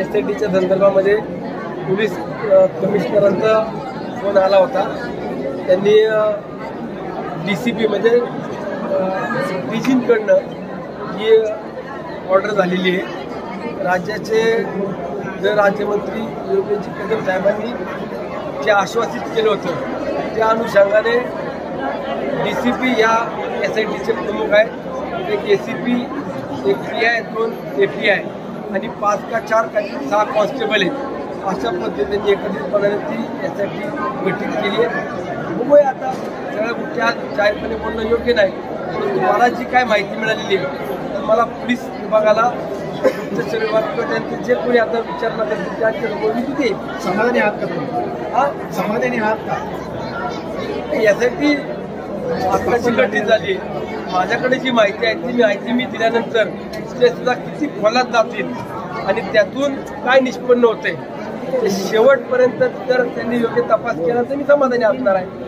SITच्या संदर्भामध्ये police कमिशनरांचा phone आला होता। त्यांनी DCP म्हणजे DGंकडनं ही ऑर्डर झालेली आहे। राज्याचे राज्यमंत्री योगेश कदम साहेबांनी जे आश्वासित केलं होतं त्या अनुषंगाने DCP या SITचे प्रमुख आहेत। एक ACP, एक PI, 2 API आणि 5 का 4 का 6 कॉन्स्टेबल आहेत। अशा पद्धतीने एकत्रितपणे ती SIT गठीत केली आहे। बघूया आता सगळ्या गोष्टी आज जाहीरपणे बोलणं योग्य नाही, परंतु मला जी काय माहिती मिळालेली आहे तर मला पोलीस विभागाला गुप्तचर विभाग किंवा त्यांचे जे कोणी आता विचारणा करतील त्यांच्या बोलणी किती समाधानी आहात का तुम्ही? हा समाधानी आहात का? SIT आत्ताची गठीत झाली। माझ्याकडे जी माहिती आहे ती माहिती मी दिल्यानंतर ते सुद्धा किती खोलात जातील आणि त्यातून काय निष्पन्न होते ते शेवटपर्यंत जर त्यांनी योग्य तपास केला तर मी समाधानी असणार आहे।